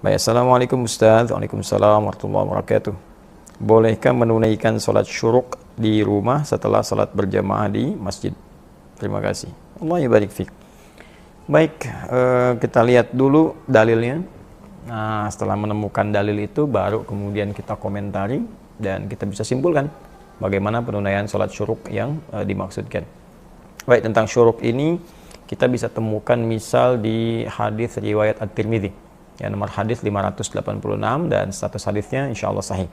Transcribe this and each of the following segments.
Baik, Assalamualaikum Ustaz. Waalaikumsalam warahmatullahi wabarakatuh. Bolehkah menunaikan sholat syuruk di rumah setelah sholat berjamaah di masjid? Terima kasih. Allah barik fiik. Baik, kita lihat dulu dalilnya. Nah, setelah menemukan dalil itu, baru kemudian kita komentari dan kita bisa simpulkan bagaimana penunaian sholat syuruk yang dimaksudkan. Baik, tentang syuruk ini kita bisa temukan misal di hadis riwayat At-Tirmidzi. Ya, nomor hadis 586 dan status hadisnya insyaallah sahih.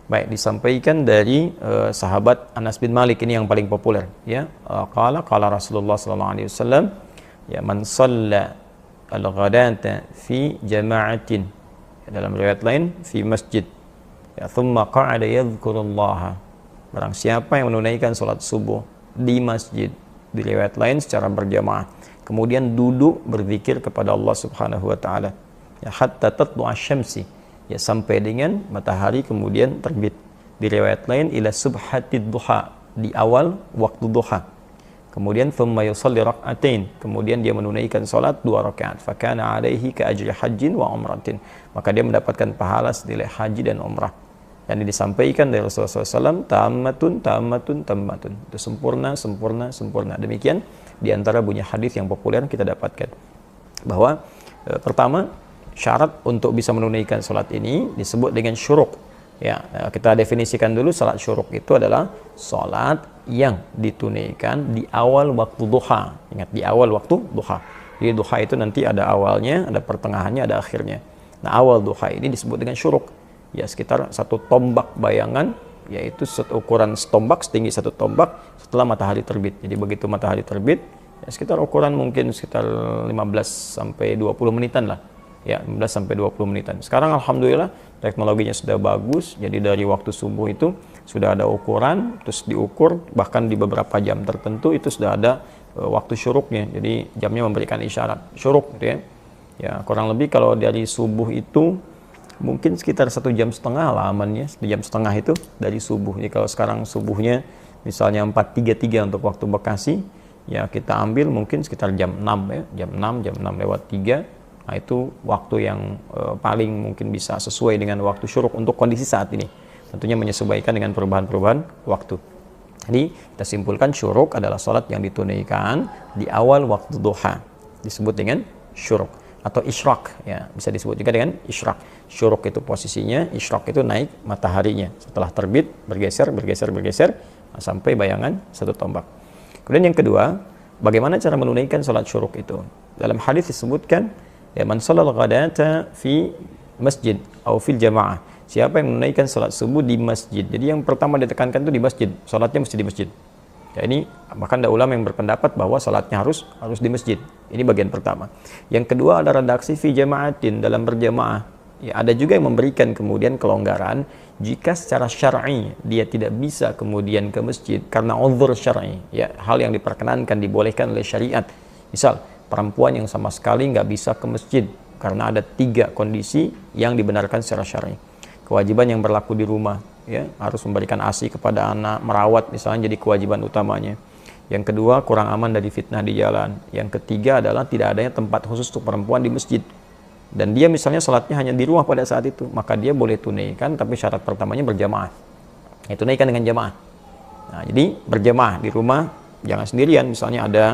Baik, disampaikan dari sahabat Anas bin Malik, ini yang paling populer ya. Qala Rasulullah sallallahu alaihi wasallam, ya, man shalla al-ghadata fi jama'atin, dalam riwayat lain fi masjid, ya, thumma qa'ada yadhkurullaha, barang siapa yang menunaikan salat subuh di masjid, di riwayat lain secara berjamaah, kemudian duduk berzikir kepada Allah Subhanahu wa taala, ya, hatta tatlu'a syamsi, ya, sampai dengan matahari kemudian terbit. Di riwayat lain ila subhatid duha, di awal waktu duha. Kemudian thumma yusalli rak'atain, kemudian dia menunaikan salat 2 rakaat, fakana alaihi ka ajri hajjin wa umratin, maka dia mendapatkan pahala senilai haji dan umrah. Dan disampaikan dari Rasulullah SAW, tammatun, itu sempurna. Demikian diantara bunyi hadis yang populer kita dapatkan bahwa pertama, syarat untuk bisa menunaikan salat ini disebut dengan syuruk. Ya, kita definisikan dulu, salat syuruk itu adalah salat yang ditunaikan di awal waktu duha. Ingat, di awal waktu duha. Jadi duha itu nanti ada awalnya, ada pertengahannya, ada akhirnya. Nah, awal duha ini disebut dengan syuruk. Ya, sekitar 1 tombak bayangan, yaitu ukuran setombak, setinggi 1 tombak setelah matahari terbit. Jadi begitu matahari terbit, ya, sekitar ukuran mungkin sekitar 15 sampai 20 menitan lah. Ya, 15 sampai 20 menitan. Sekarang alhamdulillah teknologinya sudah bagus, jadi dari waktu subuh itu sudah ada ukuran, terus diukur, bahkan di beberapa jam tertentu itu sudah ada waktu syuruknya. Jadi jamnya memberikan isyarat syuruk gitu ya. Ya, kurang lebih kalau dari subuh itu mungkin sekitar 1,5 jam lah amannya, 1,5 jam itu dari subuh. Jadi kalau sekarang subuhnya misalnya 4.33 untuk waktu Bekasi, ya kita ambil mungkin sekitar jam 6 ya, jam 6 lewat 3. Nah, itu waktu yang paling mungkin bisa sesuai dengan waktu syuruk untuk kondisi saat ini. Tentunya menyesuaikan dengan perubahan-perubahan waktu. Jadi kita simpulkan syuruk adalah salat yang ditunaikan di awal waktu duha, disebut dengan syuruk atau isyraq, ya, bisa disebut juga dengan isyraq. Syuruk itu posisinya, isyraq itu naik mataharinya setelah terbit, bergeser sampai bayangan 1 tombak. Kemudian yang kedua, bagaimana cara menunaikan salat syuruk itu? Dalam hadis disebutkan, ya, man shalal ghadata fi masjid atau fil jamaah, siapa yang menunaikan salat subuh di masjid. Jadi yang pertama ditekankan itu di masjid, salatnya mesti di masjid. Ya, ini bahkan ada ulama yang berpendapat bahwa salatnya harus di masjid. Ini bagian pertama. Yang kedua ada redaksi fi jama'atin, dalam berjamaah. Ya, ada juga yang memberikan kemudian kelonggaran jika secara syar'i dia tidak bisa kemudian ke masjid karena uzur syar'i, ya, hal yang diperkenankan, dibolehkan oleh syariat. Misal perempuan yang sama sekali nggak bisa ke masjid karena ada 3 kondisi yang dibenarkan secara syar'i. Kewajiban yang berlaku di rumah, ya, harus memberikan ASI kepada anak, merawat misalnya jadi kewajiban utamanya. Yang kedua, kurang aman dari fitnah di jalan. Yang ketiga adalah tidak adanya tempat khusus untuk perempuan di masjid. Dan dia misalnya salatnya hanya di rumah pada saat itu, maka dia boleh tunaikan, tapi syarat pertamanya berjamaah. Ya, tunaikan dengan jamaah. Nah, jadi berjamaah di rumah, jangan sendirian. Misalnya ada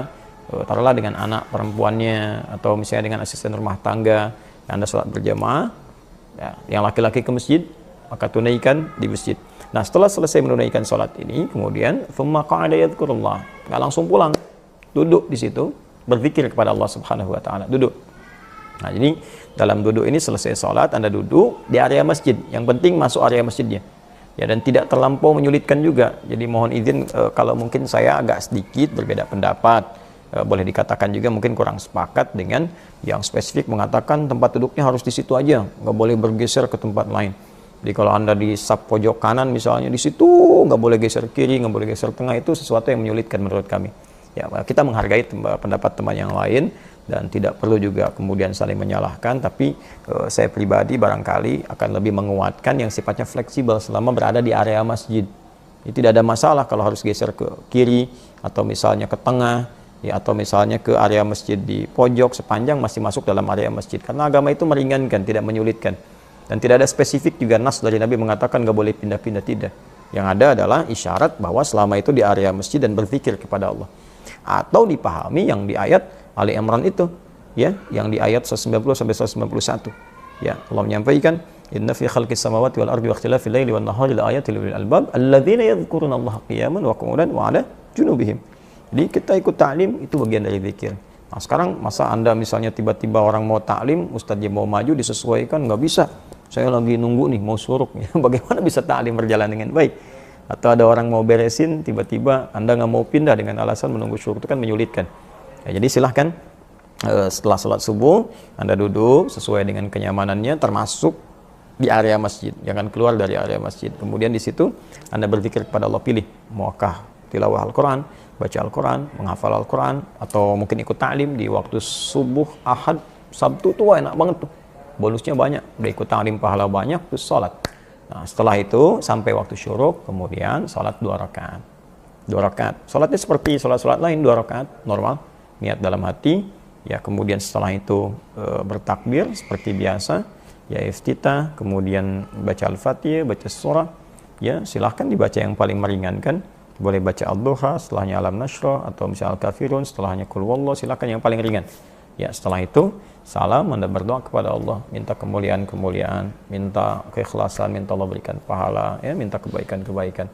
taruhlah dengan anak perempuannya atau misalnya dengan asisten rumah tangga, yang Anda sholat berjamaah, ya, yang laki-laki ke masjid, maka tunaikan di masjid. Nah, setelah selesai menunaikan sholat ini, kemudian thumma qa'ada yadhkurullah, nggak langsung pulang, duduk di situ berzikir kepada Allah Subhanahu wa taala, duduk. Nah, jadi dalam duduk ini selesai sholat, Anda duduk di area masjid, yang penting masuk area masjidnya, ya, dan tidak terlampau menyulitkan juga. Jadi mohon izin kalau mungkin saya agak sedikit berbeda pendapat, boleh dikatakan juga mungkin kurang sepakat dengan yang spesifik mengatakan tempat duduknya harus di situ aja, nggak boleh bergeser ke tempat lain. Jadi kalau Anda di sap pojok kanan misalnya, di situ nggak boleh geser kiri, nggak boleh geser tengah, itu sesuatu yang menyulitkan menurut kami. Ya, kita menghargai pendapat teman yang lain dan tidak perlu juga kemudian saling menyalahkan, tapi saya pribadi barangkali akan lebih menguatkan yang sifatnya fleksibel selama berada di area masjid. Jadi tidak ada masalah kalau harus geser ke kiri atau misalnya ke tengah. ya, atau misalnya ke area masjid di pojok sepanjang masih masuk dalam area masjid, karena agama itu meringankan, tidak menyulitkan, dan tidak ada spesifik juga nas dari Nabi mengatakan nggak boleh pindah-pindah, tidak. Yang ada adalah isyarat bahwa selama itu di area masjid dan berzikir kepada Allah, atau dipahami yang di ayat Ali Imran itu, ya, yang di ayat 190 sampai 191. Ya, Allah menyampaikan, inna fi khalqis samawati wal ardi wa ikhtilafil laili wan nahari laayatil lil albab alladzina yadhkuruna Allaha qiyaman wa qu'udan wa 'ala junubihim. Jadi kita ikut ta'lim itu bagian dari zikir. Nah, sekarang masa Anda misalnya tiba-tiba orang mau ta'lim, ustadznya mau maju disesuaikan, nggak bisa. Saya lagi nunggu nih mau suruk. Bagaimana bisa ta'lim berjalan dengan baik? Atau ada orang mau beresin, tiba-tiba Anda nggak mau pindah dengan alasan menunggu suruk, itu kan menyulitkan. Ya, jadi silahkan setelah sholat subuh Anda duduk sesuai dengan kenyamanannya, termasuk di area masjid, jangan keluar dari area masjid. Kemudian di situ Anda berzikir kepada Allah, pilih maukah tilawah Al-Quran, baca Al-Quran, menghafal Al-Quran, atau mungkin ikut ta'lim di waktu subuh, Ahad, Sabtu tuh enak banget tuh, bonusnya banyak, udah ikut ta'lim pahala banyak, terus sholat. Nah, setelah itu sampai waktu syuruk, kemudian sholat 2 rakaat. 2 rakaat, sholatnya seperti sholat-sholat lain, 2 rakaat normal, niat dalam hati. Ya, kemudian setelah itu bertakbir seperti biasa, ya iftitah, kemudian baca Al-Fatihah, baca surah. Ya, silahkan dibaca yang paling meringankan. Boleh baca Ad-Duha, setelahnya Alam Nashrah, atau misalnya Al-Kafirun, setelahnya Qul Huwallah, silahkan yang paling ringan. Ya, setelah itu salam, Anda berdoa kepada Allah, minta kemuliaan-kemuliaan, minta keikhlasan, minta Allah berikan pahala, ya, minta kebaikan-kebaikan.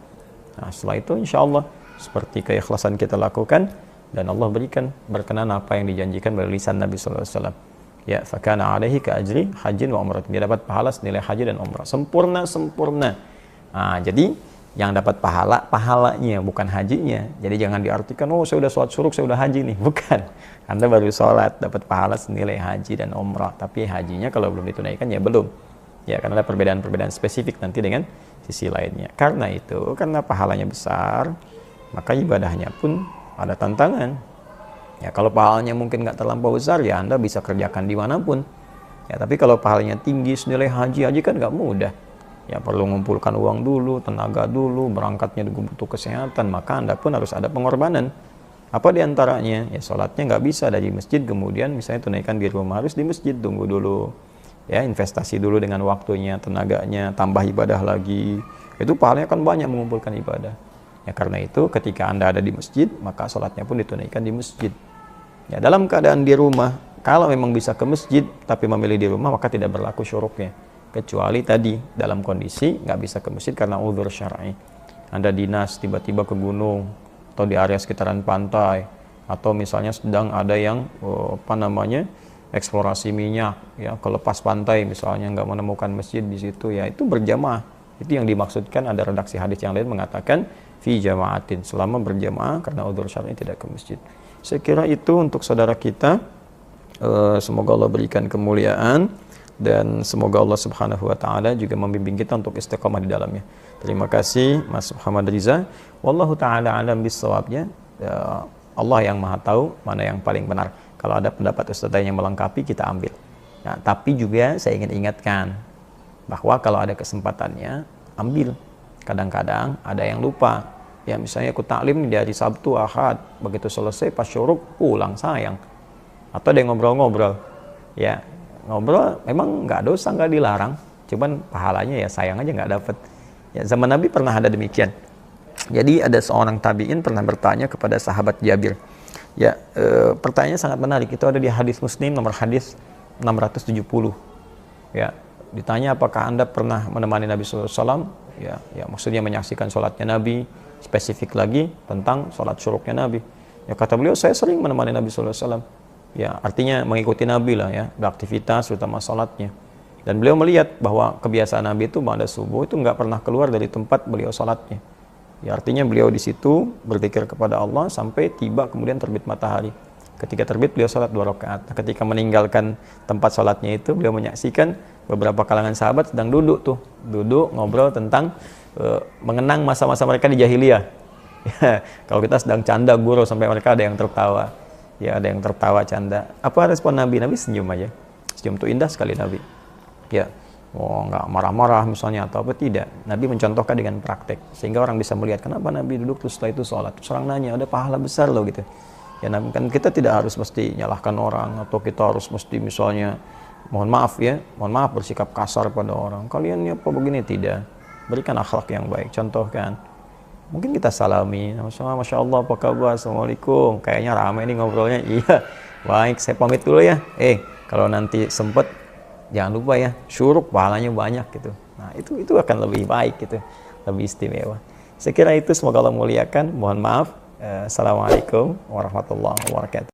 Nah, setelah itu insya Allah seperti keikhlasan kita lakukan, dan Allah berikan berkenan apa yang dijanjikan melalui lisan Nabi sallallahu alaihi wasallam. Ya, fakana alaihi ka ajri hajjin wa umrah. Dia dapat pahala senilai haji dan umrah. Sempurna. Nah, jadi yang dapat pahalanya bukan hajinya. Jadi jangan diartikan, oh saya udah sholat syuruk, saya udah haji nih. Bukan. Anda baru sholat dapat pahala senilai haji dan umrah. Tapi hajinya kalau belum ditunaikan ya belum. Ya, karena ada perbedaan-perbedaan spesifik nanti dengan sisi lainnya. Karena itu, karena pahalanya besar, maka ibadahnya pun ada tantangan. Ya, kalau pahalanya mungkin nggak terlampau besar, ya Anda bisa kerjakan dimanapun. Ya, tapi kalau pahalanya tinggi senilai haji kan nggak mudah. Ya, perlu mengumpulkan uang dulu, tenaga dulu, berangkatnya butuh kesehatan, maka Anda pun harus ada pengorbanan. Apa diantaranya? Ya, sholatnya nggak bisa dari masjid, kemudian misalnya tunaikan di rumah, harus di masjid, tunggu dulu. Ya, investasi dulu dengan waktunya, tenaganya, tambah ibadah lagi. Itu pahalanya kan banyak mengumpulkan ibadah. Ya, karena itu ketika Anda ada di masjid, maka sholatnya pun ditunaikan di masjid. Ya, dalam keadaan di rumah, kalau memang bisa ke masjid tapi memilih di rumah, maka tidak berlaku syuruknya. Kecuali tadi dalam kondisi nggak bisa ke masjid karena uzur syar'i. Anda dinas tiba-tiba ke gunung atau di area sekitaran pantai, atau misalnya sedang ada yang eksplorasi minyak, ya, ke lepas pantai misalnya, nggak menemukan masjid di situ, ya itu berjamaah. Itu yang dimaksudkan, ada redaksi hadis yang lain mengatakan fi jama'atin, selama berjamaah karena udzur syar'i tidak ke masjid. Saya kira itu untuk saudara kita. Semoga Allah berikan kemuliaan, dan semoga Allah Subhanahu wa taala juga membimbing kita untuk istiqamah di dalamnya. Terima kasih Mas Muhammad Riza. Wallahu taala alam bissawabnya. Allah yang Maha tahu mana yang paling benar. Kalau ada pendapat ustaz yang melengkapi, kita ambil. Nah, tapi juga saya ingin ingatkan bahwa kalau ada kesempatannya, ambil. Kadang-kadang ada yang lupa. Ya, misalnya ikut taklim di hari Sabtu, Ahad, begitu selesai pas syuruk pulang, sayang. Atau ada yang ngobrol-ngobrol. Ya, ngobrol memang nggak dosa, nggak dilarang, cuman pahalanya ya sayang aja nggak dapet. Ya, zaman Nabi pernah ada demikian. Jadi ada seorang tabi'in pernah bertanya kepada sahabat Jabir. Ya, pertanyaannya sangat menarik. Itu ada di hadis Muslim nomor hadis 670. Ya, ditanya apakah Anda pernah menemani Nabi SAW? Ya, maksudnya menyaksikan sholatnya Nabi. Spesifik lagi tentang sholat syuruknya Nabi. Ya, kata beliau, saya sering menemani Nabi SAW. Ya, artinya mengikuti Nabi lah ya, beraktivitas terutama sholatnya. Dan beliau melihat bahwa kebiasaan Nabi itu pada subuh itu nggak pernah keluar dari tempat beliau sholatnya. Ya, artinya beliau di situ berzikir kepada Allah sampai tiba kemudian terbit matahari. Ketika terbit beliau sholat 2 rakaat. Ketika meninggalkan tempat sholatnya itu, beliau menyaksikan beberapa kalangan sahabat sedang duduk ngobrol tentang mengenang masa-masa mereka di jahiliyah. Ya, kalau kita sedang canda gurau sampai mereka ada yang tertawa. Ya, ada yang tertawa canda. Apa respon Nabi? Nabi senyum aja. Senyum itu indah sekali Nabi. Ya, nggak marah-marah misalnya atau apa, tidak. Nabi mencontohkan dengan praktek sehingga orang bisa melihat kenapa Nabi duduk terus setelah itu sholat. Terus orang nanya, ada pahala besar loh gitu. Ya kan kita tidak harus mesti nyalahkan orang, atau kita harus mesti misalnya mohon maaf bersikap kasar pada orang. Kalian ini apa begini, tidak. Berikan akhlak yang baik. Contohkan, mungkin kita salami, Masya Allah, apa kabar, Assalamualaikum, kayaknya ramai nih ngobrolnya. Iya, baik, saya pamit dulu ya. Kalau nanti sempet jangan lupa ya, syuruk, pahalanya banyak gitu. Nah itu akan lebih baik gitu, lebih istimewa. Saya kira itu, semoga Allah muliakan. Mohon maaf. Assalamualaikum warahmatullahi wabarakatuh.